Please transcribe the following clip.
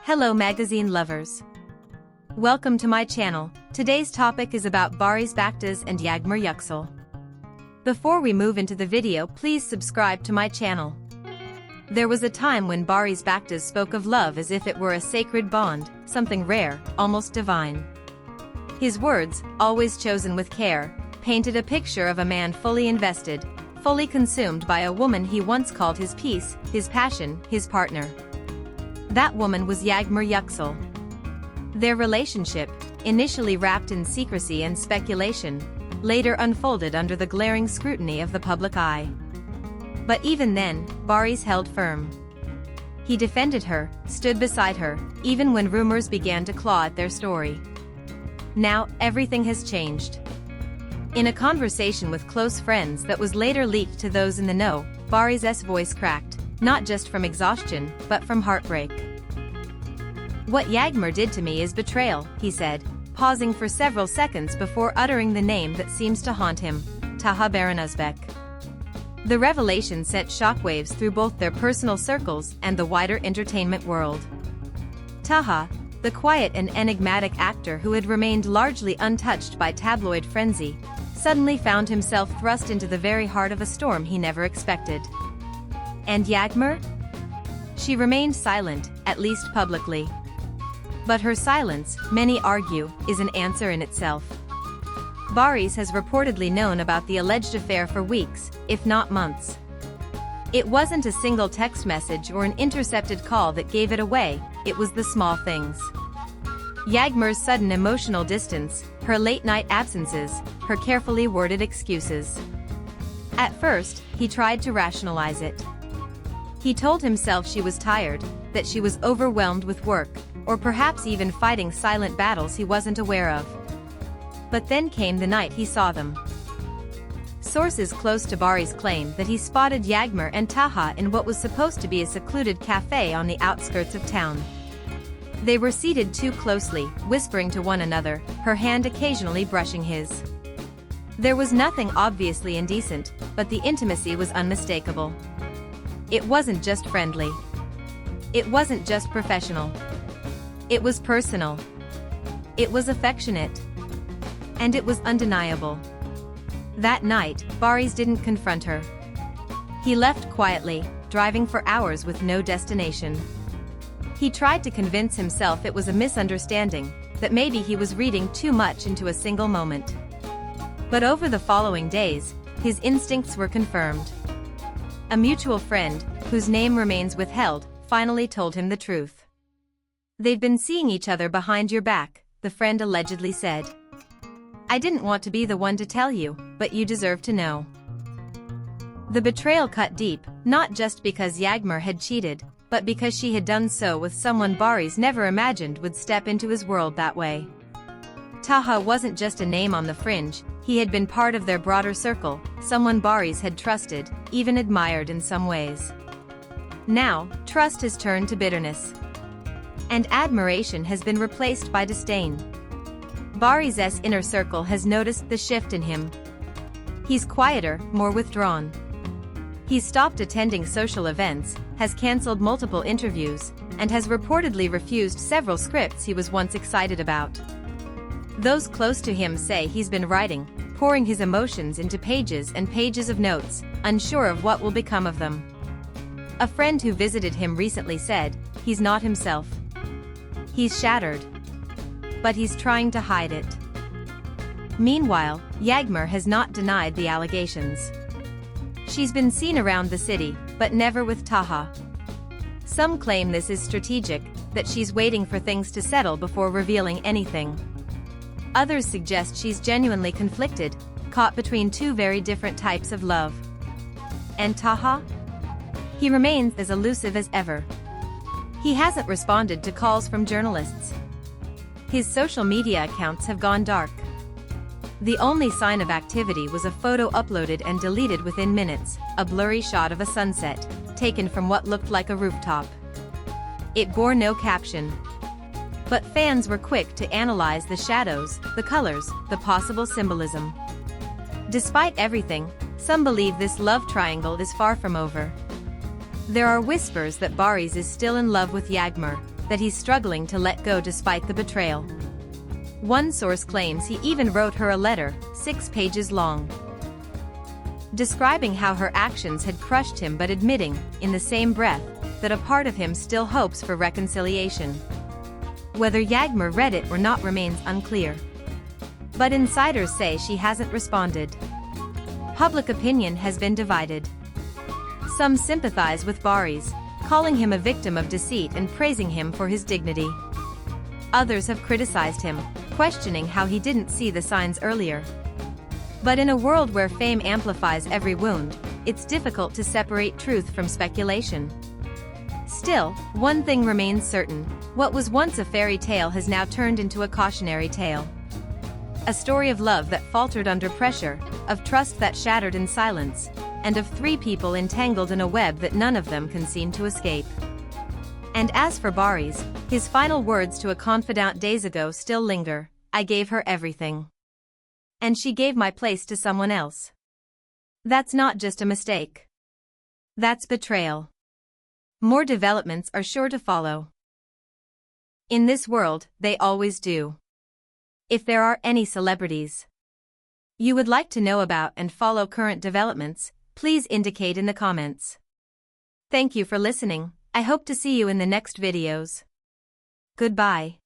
Hello magazine lovers. Welcome to my channel. Today's topic is about Barış Baktaş and Yağmur Yüksel. Before we move into the video, please subscribe to my channel. There was a time when Barış Baktaş spoke of love as if it were a sacred bond, something rare, almost divine. His words, always chosen with care, painted a picture of a man fully invested, fully consumed by a woman he once called his peace, his passion, his partner. That woman was Yağmur Yüksel. Their relationship, initially wrapped in secrecy and speculation, later unfolded under the glaring scrutiny of the public eye. But even then, Barış held firm. He defended her, stood beside her, even when rumors began to claw at their story. Now, everything has changed. In a conversation with close friends that was later leaked to those in the know, Barış's voice cracked, not just from exhaustion, but from heartbreak. "What Yağmur did to me is betrayal," he said, pausing for several seconds before uttering the name that seems to haunt him, Taha Baranuzbek. The revelation sent shockwaves through both their personal circles and the wider entertainment world. Taha, the quiet and enigmatic actor who had remained largely untouched by tabloid frenzy, suddenly found himself thrust into the very heart of a storm he never expected. And Yağmur? She remained silent, at least publicly. But her silence, many argue, is an answer in itself. Barış has reportedly known about the alleged affair for weeks, if not months. It wasn't a single text message or an intercepted call that gave it away, it was the small things. Yağmur's sudden emotional distance, her late-night absences, her carefully worded excuses. At first, he tried to rationalize it. He told himself she was tired, that she was overwhelmed with work, or perhaps even fighting silent battles he wasn't aware of. But then came the night he saw them. Sources close to Barış claim that he spotted Yağmur and Taha in what was supposed to be a secluded cafe on the outskirts of town. They were seated too closely, whispering to one another, her hand occasionally brushing his. There was nothing obviously indecent, but the intimacy was unmistakable. It wasn't just friendly. It wasn't just professional. It was personal. It was affectionate. And it was undeniable. That night, Barış didn't confront her. He left quietly, driving for hours with no destination. He tried to convince himself it was a misunderstanding, that maybe he was reading too much into a single moment. But over the following days, his instincts were confirmed. A mutual friend, whose name remains withheld, finally told him the truth. "They've been seeing each other behind your back," the friend allegedly said. "I didn't want to be the one to tell you, but you deserve to know." The betrayal cut deep, not just because Yağmur had cheated, but because she had done so with someone Barış never imagined would step into his world that way. Taha wasn't just a name on the fringe, he had been part of their broader circle, someone Barış had trusted, even admired in some ways. Now, trust has turned to bitterness. And admiration has been replaced by disdain. Barış's inner circle has noticed the shift in him. He's quieter, more withdrawn. He's stopped attending social events, has cancelled multiple interviews, and has reportedly refused several scripts he was once excited about. Those close to him say he's been writing, pouring his emotions into pages and pages of notes, unsure of what will become of them. A friend who visited him recently said, "He's not himself. He's shattered. But he's trying to hide it." Meanwhile, Yağmur has not denied the allegations. She's been seen around the city, but never with Taha. Some claim this is strategic, that she's waiting for things to settle before revealing anything. Others suggest she's genuinely conflicted, caught between two very different types of love. And Taha? He remains as elusive as ever. He hasn't responded to calls from journalists. His social media accounts have gone dark. The only sign of activity was a photo uploaded and deleted within minutes, a blurry shot of a sunset, taken from what looked like a rooftop. It bore no caption. But fans were quick to analyze the shadows, the colors, the possible symbolism. Despite everything, some believe this love triangle is far from over. There are whispers that Barış is still in love with Yağmur, that he's struggling to let go despite the betrayal. One source claims he even wrote her a letter, 6 pages long, describing how her actions had crushed him but admitting, in the same breath, that a part of him still hopes for reconciliation. Whether Yağmur read it or not remains unclear. But insiders say she hasn't responded. Public opinion has been divided. Some sympathize with Barış, calling him a victim of deceit and praising him for his dignity. Others have criticized him, questioning how he didn't see the signs earlier. But in a world where fame amplifies every wound, it's difficult to separate truth from speculation. Still, one thing remains certain: what was once a fairy tale has now turned into a cautionary tale. A story of love that faltered under pressure, of trust that shattered in silence, and of 3 people entangled in a web that none of them can seem to escape. And as for Barış, his final words to a confidant days ago still linger: "I gave her everything. And she gave my place to someone else." That's not just a mistake. That's betrayal. More developments are sure to follow. In this world, they always do. If there are any celebrities you would like to know about and follow current developments, please indicate in the comments. Thank you for listening. I hope to see you in the next videos. Goodbye.